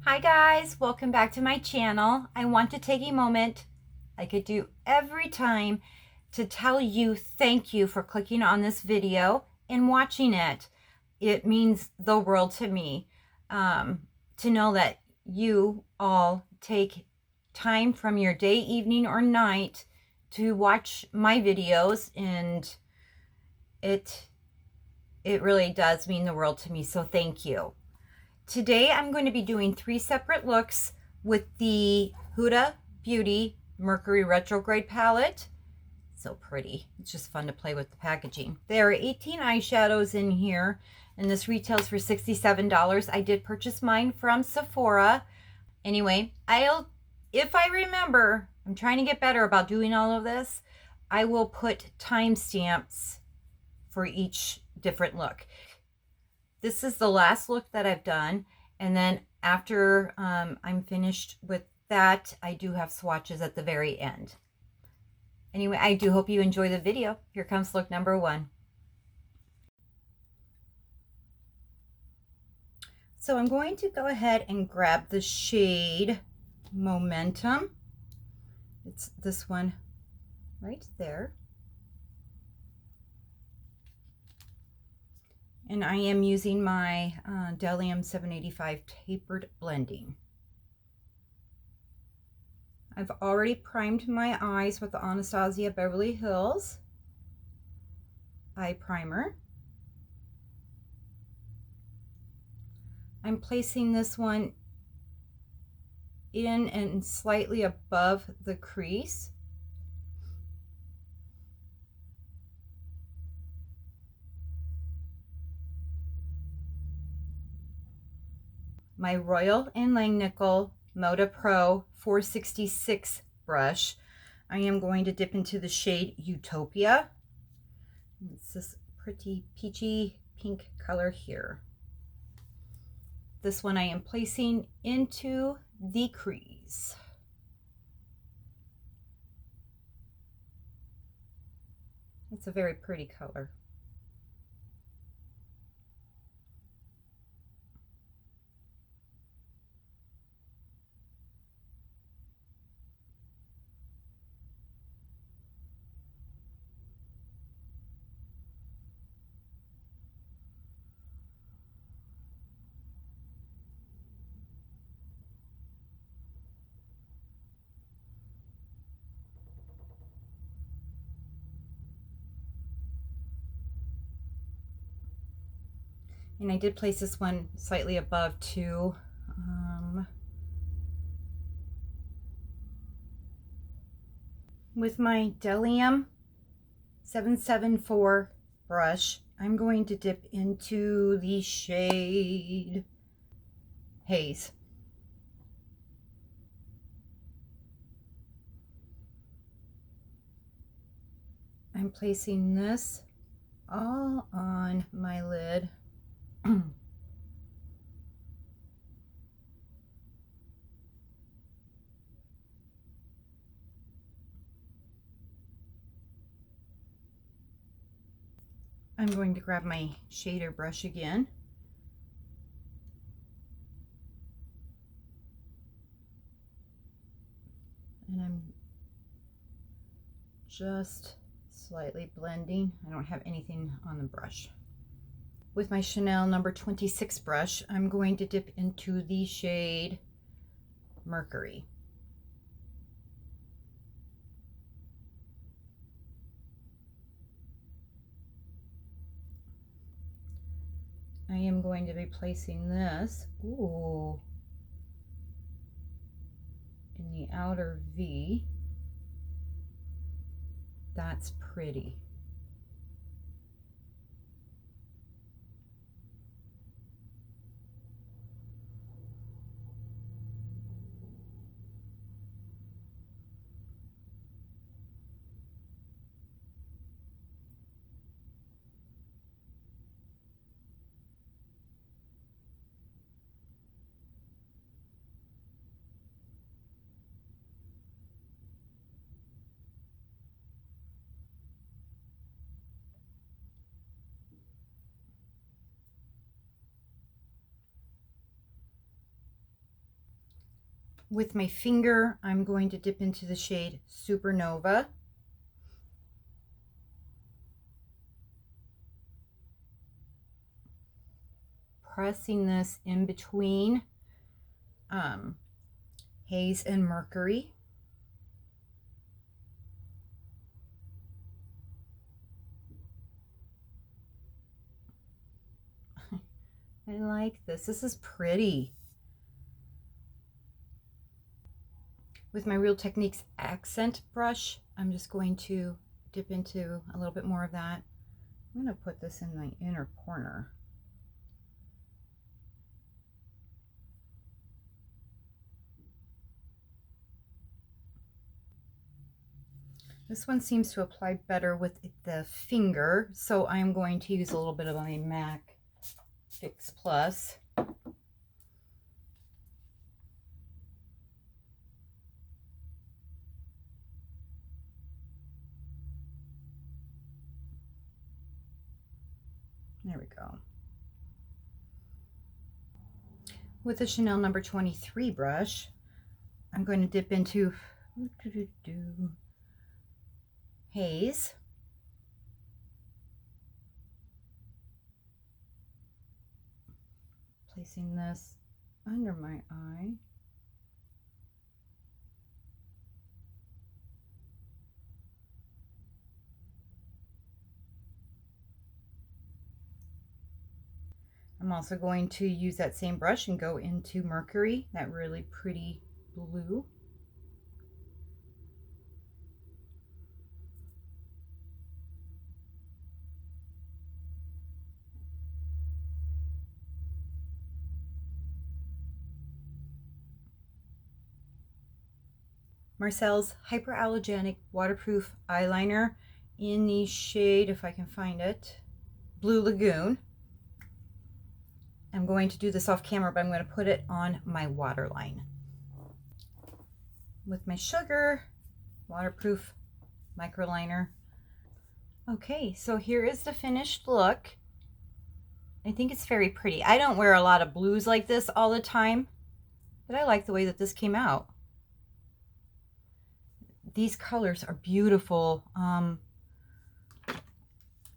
Hi guys, welcome back to my channel. I want to take a moment, like I do every time, to tell you thank you for clicking on this video and watching it. It means the world to me to know that you all take time from your day, evening, or night to watch my videos, and it really does mean the world to me, so thank you. Today I'm going to be doing 3 separate looks with the Huda Beauty Mercury Retrograde palette. So pretty. It's just fun to play with the packaging. There are 18 eyeshadows in here, and this retails for $67. I did purchase mine from Sephora. Anyway, if I remember, I'm trying to get better about doing all of this, I will put timestamps for each different look. This is the last look that I've done, and then after I'm finished with that, I do have swatches at the very end. Anyway, I do hope you enjoy the video. Here comes look number 1. So I'm going to go ahead and grab the shade Momentum. It's this one right there. And I am using my Delium 785 tapered blending. I've already primed my eyes with the Anastasia Beverly Hills eye primer. I'm placing this one in and slightly above the crease. My Royal & Langnickel Moda Pro 466 brush. I am going to dip into the shade Utopia. It's this pretty peachy pink color here. This one I am placing into the crease. It's a very pretty color. And I did place this one slightly above too. With my Delium 774 brush, I'm going to dip into the shade Haze. I'm placing this all on my lid. I'm going to grab my shader brush again. And I'm just slightly blending. I don't have anything on the brush. With my Chanel number 26 brush, I'm going to dip into the shade Mercury. I am going to be placing this, in the outer V. That's pretty. With my finger, I'm going to dip into the shade Supernova. Pressing this in between Haze and Mercury. I like this. This is pretty. With my Real Techniques accent brush, I'm just going to dip into a little bit more of that. I'm going to put this in my inner corner. This one seems to apply better with the finger, so I'm going to use a little bit of my MAC Fix Plus. There we go. With the Chanel number 23 brush, I'm going to dip into Haze. Placing this under my eye. I'm also going to use that same brush and go into Mercury, that really pretty blue. Marcel's Hyperallergenic Waterproof Eyeliner in the shade, if I can find it, Blue Lagoon. I'm going to do this off camera, but I'm going to put it on my waterline. With my Sugar Waterproof Microliner. Okay, so here is the finished look. I think it's very pretty. I don't wear a lot of blues like this all the time, but I like the way that this came out. These colors are beautiful.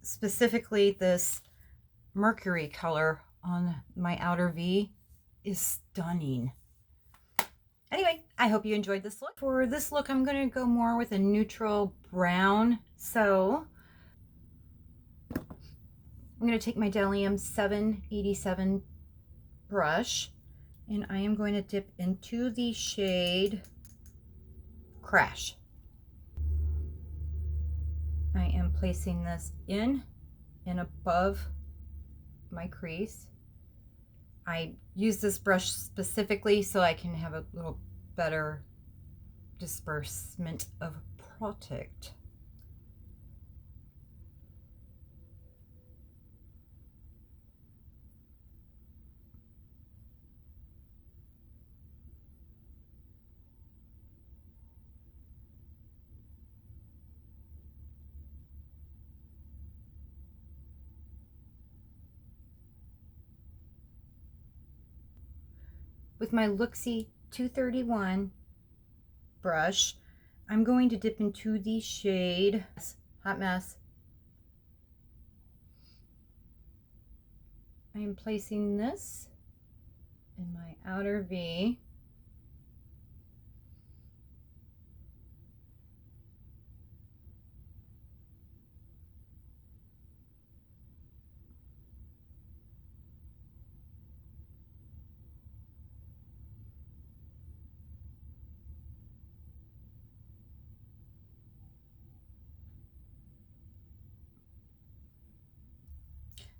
Specifically this Mercury color on my outer V is stunning. Anyway, I hope you enjoyed this look. For this look, I'm going to go more with a neutral brown. So I'm going to take my Delium 787 brush and I am going to dip into the shade Crash. I am placing this in and above my crease. I use this brush specifically so I can have a little better disbursement of product. With my Luxie 231 brush, I'm going to dip into the shade Hot Mess. I am placing this in my outer V.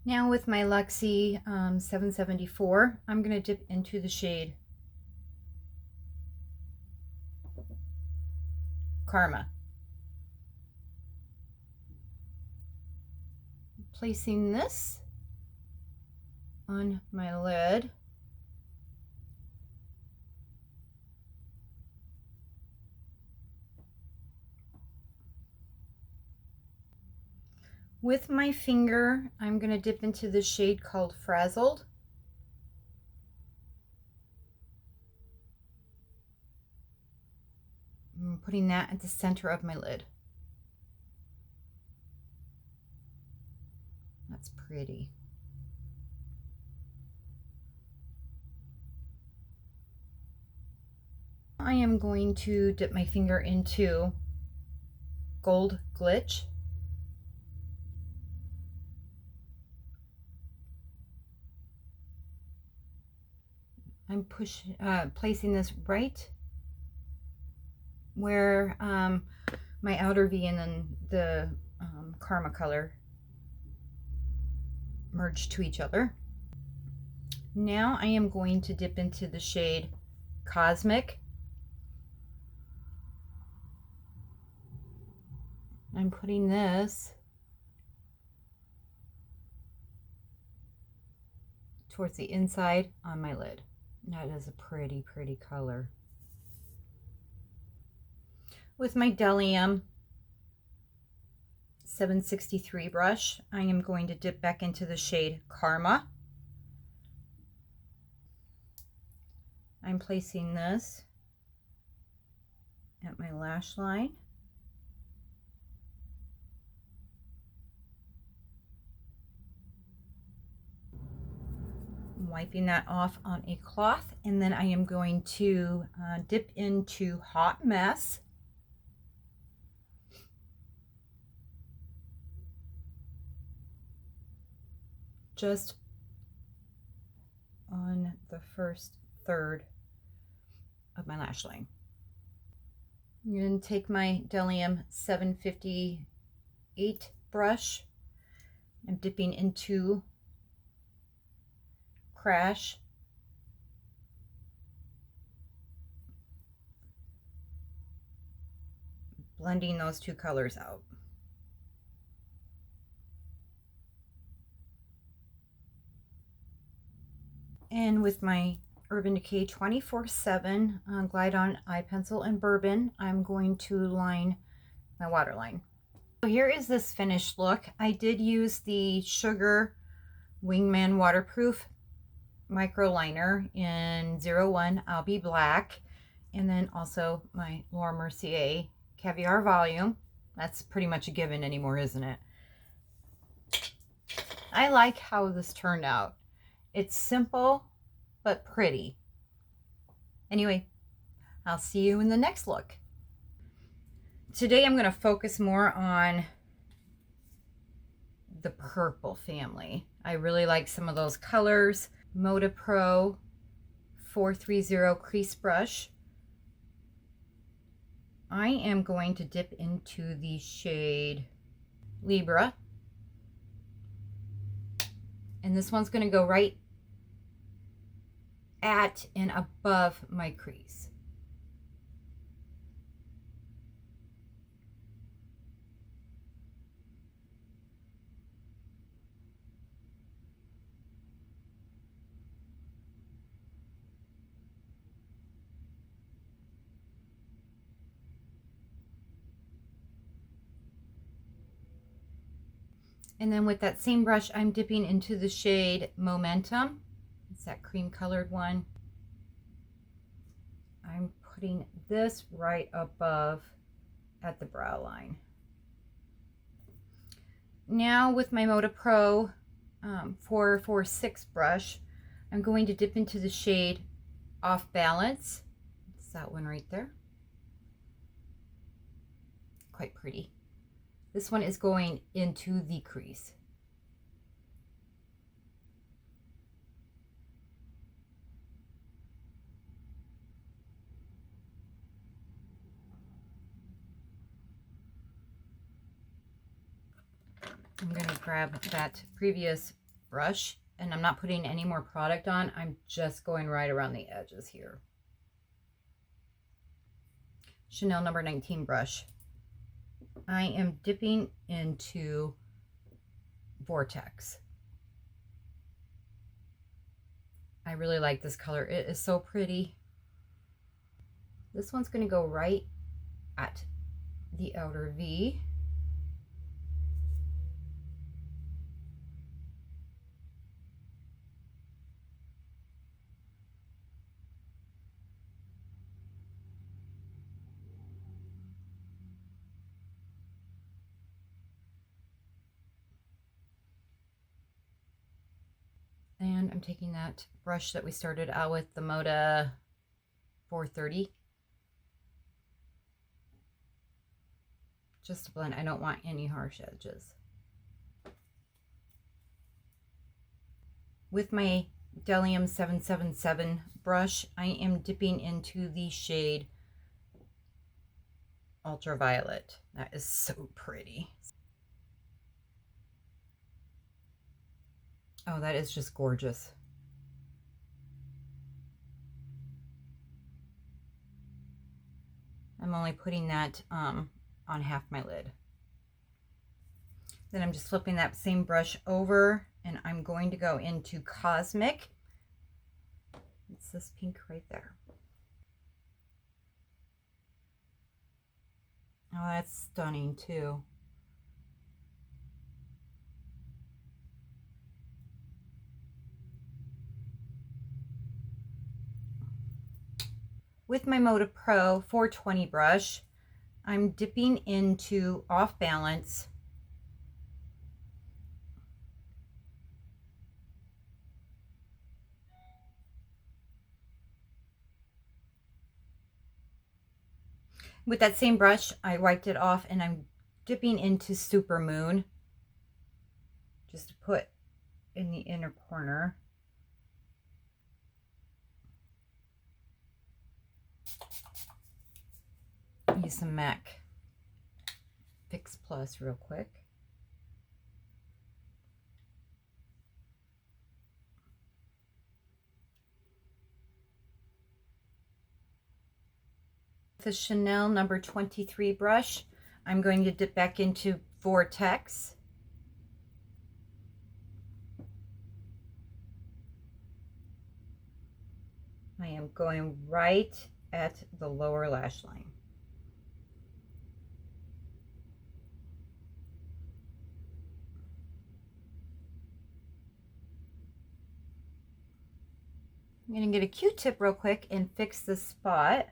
Now with my Luxie 774, I'm going to dip into the shade Karma. Placing this on my lid. With my finger, I'm going to dip into the shade called Frazzled. I'm putting that at the center of my lid. That's pretty. I am going to dip my finger into Gold Glitch. I'm placing this right where my outer V and then the Karma color merge to each other. Now I am going to dip into the shade Cosmic. I'm putting this towards the inside on my lid. That is a pretty, pretty color. With my Delium 763 brush, I am going to dip back into the shade Karma. I'm placing this at my lash line. Wiping that off on a cloth, and then I am going to dip into Hot Mess. Just on the first third of my lash line. I'm going to take my Delium 758 brush. I'm dipping into Crash. Blending those two colors out. And with my Urban Decay 24/7 Glide On Eye Pencil and Bourbon, I'm going to line my waterline. So here is this finished look. I did use the Sugar Wingman Waterproof micro liner in 01 I'll Be Black, and then also my Laura Mercier Caviar Volume. That's pretty much a given anymore, isn't it? I like how this turned out. It's simple but pretty. Anyway, I'll see you in the next look. Today I'm going to focus more on the purple family. I really like some of those colors. Moda Pro 430 crease brush. I am going to dip into the shade Libra, and this one's going to go right at and above my crease. And then with that same brush, I'm dipping into the shade Momentum. It's that cream colored one. I'm putting this right above at the brow line. Now with my Moda Pro 446 brush, I'm going to dip into the shade Off Balance. It's that one right there. Quite pretty. This one is going into the crease. I'm going to grab that previous brush, and I'm not putting any more product on. I'm just going right around the edges here. Chanel number 19 brush. I am dipping into Vortex. I really like this color. It is so pretty. This one's going to go right at the outer V. And I'm taking that brush that we started out with, the Moda 430. Just to blend. I don't want any harsh edges. With my Delium 777 brush, I am dipping into the shade Ultraviolet. That is so pretty. Oh, that is just gorgeous. I'm only putting that on half my lid. Then I'm just flipping that same brush over, and I'm going to go into Cosmic. It's this pink right there. Oh, that's stunning too. With my Moda Pro 420 brush, I'm dipping into Off Balance. With that same brush, I wiped it off, and I'm dipping into Super Moon just to put in the inner corner. Use some MAC Fix Plus real quick. The Chanel number 23 brush, I'm going to dip back into Vortex. I am going right at the lower lash line. I'm going to get a Q-tip real quick and fix this spot.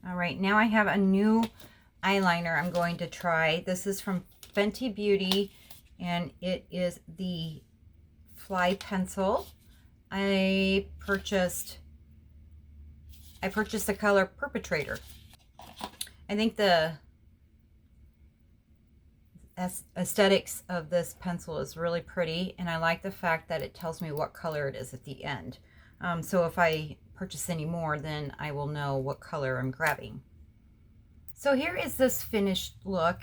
All right, now I have a new eyeliner I'm going to try. This is from Fenty Beauty, and it is the Fly Pencil. I purchased the color Perpetrator. I think the aesthetics of this pencil is really pretty, and I like the fact that it tells me what color it is at the end. So if I purchase any more, then I will know what color I'm grabbing. So here is this finished look.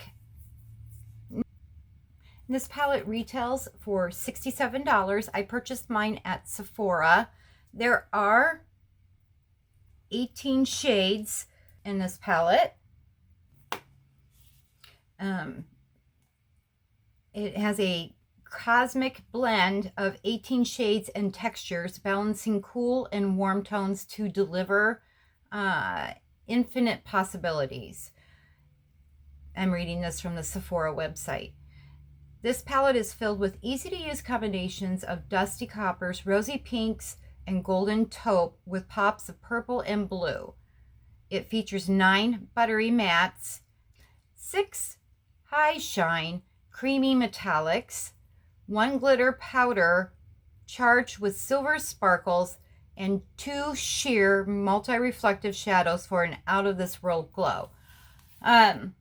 This palette retails for $67. I purchased mine at Sephora. There are 18 shades in this palette. It has a cosmic blend of 18 shades and textures, balancing cool and warm tones to deliver infinite possibilities. I'm reading this from the Sephora website. This palette is filled with easy-to-use combinations of dusty coppers, rosy pinks, and golden taupe with pops of purple and blue. It features 9 buttery mattes, 6 high shine creamy metallics, 1 glitter powder charged with silver sparkles, and 2 sheer multi-reflective shadows for an out-of-this-world glow. I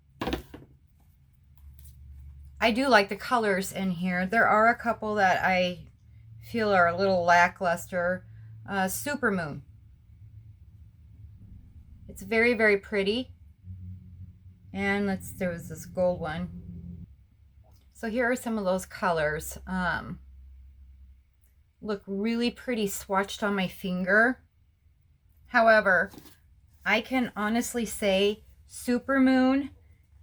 do like the colors in here. There are a couple that I feel are a little lackluster. Super Moon. It's very, very pretty. And there was this gold one. So here are some of those colors. Look really pretty swatched on my finger. However, I can honestly say Super Moon,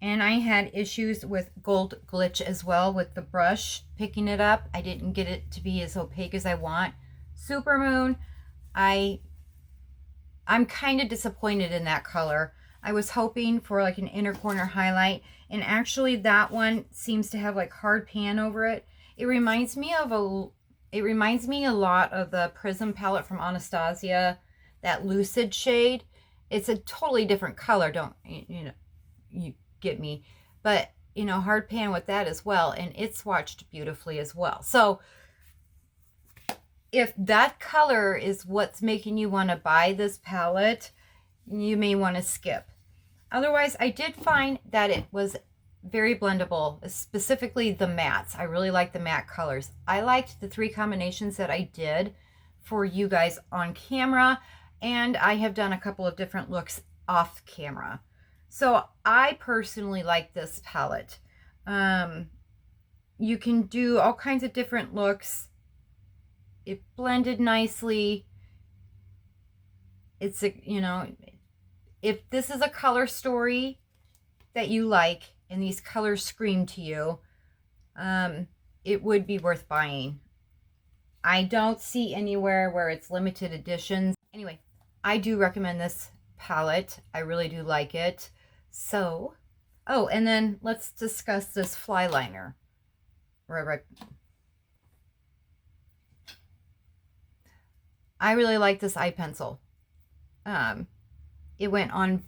and I had issues with Gold Glitch as well with the brush picking it up. I didn't get it to be as opaque as I want. Super Moon, I'm kind of disappointed in that color. I was hoping for like an inner corner highlight, and actually that one seems to have like hard pan over it. It reminds me a lot of the Prism palette from Anastasia, that Lucid shade. It's a totally different color, don't you know, you get me, but you know, hard pan with that as well, and it swatched beautifully as well. So if that color is what's making you want to buy this palette, you may want to skip. Otherwise, I did find that it was very blendable, specifically the mattes. I really like the matte colors. I liked the 3 combinations that I did for you guys on camera, and I have done a couple of different looks off camera. So I personally like this palette. You can do all kinds of different looks. It blended nicely. It's a, you know, if this is a color story that you like and these colors scream to you, it would be worth buying. I don't see anywhere where it's limited editions. Anyway, I do recommend this palette. I really do like it. So, oh, and then let's discuss this fly liner. Right. I really like this eye pencil. It went on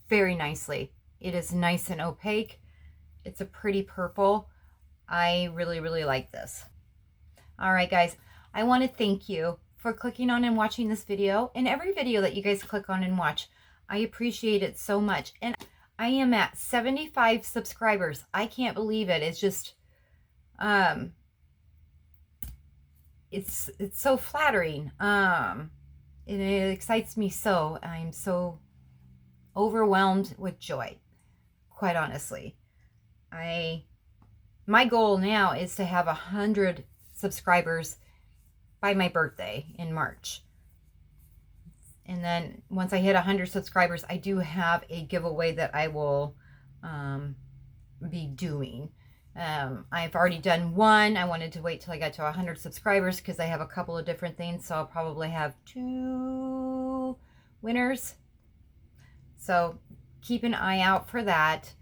very nicely. It is nice and opaque. It's a pretty purple. I really, really like this. All right, guys, I want to thank you for clicking on and watching this video, and every video that you guys click on and watch. I appreciate it so much. And I am at 75 subscribers. I can't believe it. It's just, it's so flattering. And it excites me so. I'm so overwhelmed with joy, quite honestly. My goal now is to have 100 subscribers by my birthday in March. And then once I hit 100 subscribers, I do have a giveaway that I will be doing. I've already done one. I wanted to wait till I got to 100 subscribers because I have a couple of different things. So I'll probably have 2 winners. So keep an eye out for that.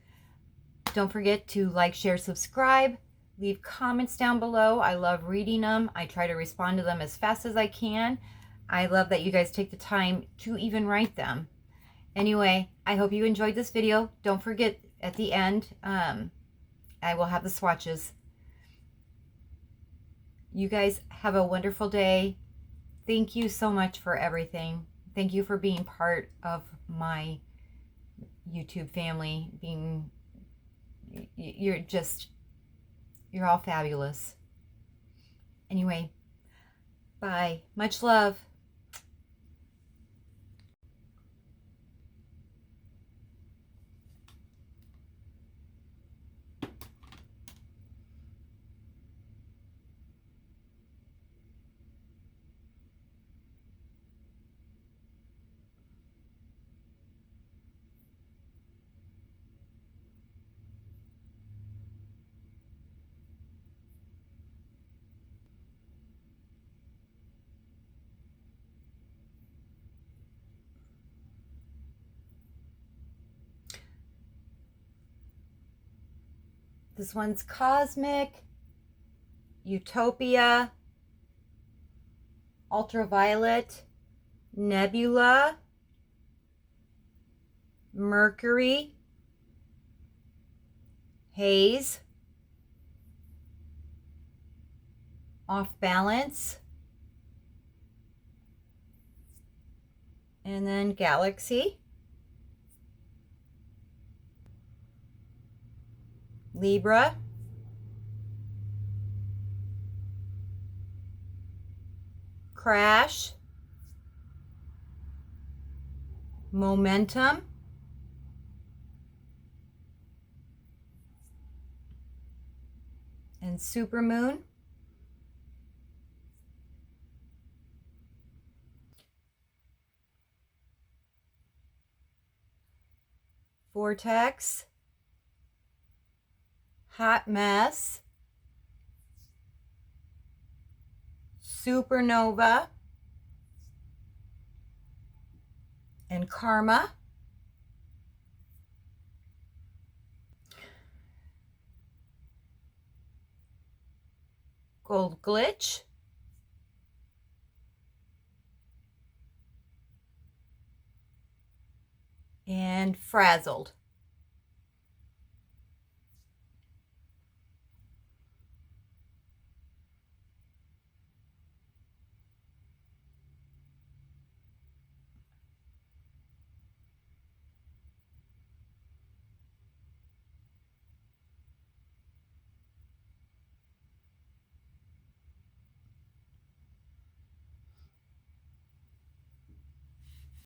Don't forget to like, share, subscribe. Leave comments down below. I love reading them. I try to respond to them as fast as I can. I love that you guys take the time to even write them. Anyway, I hope you enjoyed this video. Don't forget, at the end, I will have the swatches. You guys have a wonderful day. Thank you so much for everything. Thank you for being part of my YouTube family. You're all fabulous. Anyway, bye. Much love. This one's Cosmic, Utopia, Ultraviolet, Nebula, Mercury, Haze, Off Balance, and then Galaxy, Libra, Crash, Momentum, and Supermoon. Vortex, Hot Mess, Supernova, and Karma. Gold Glitch, and frazzled.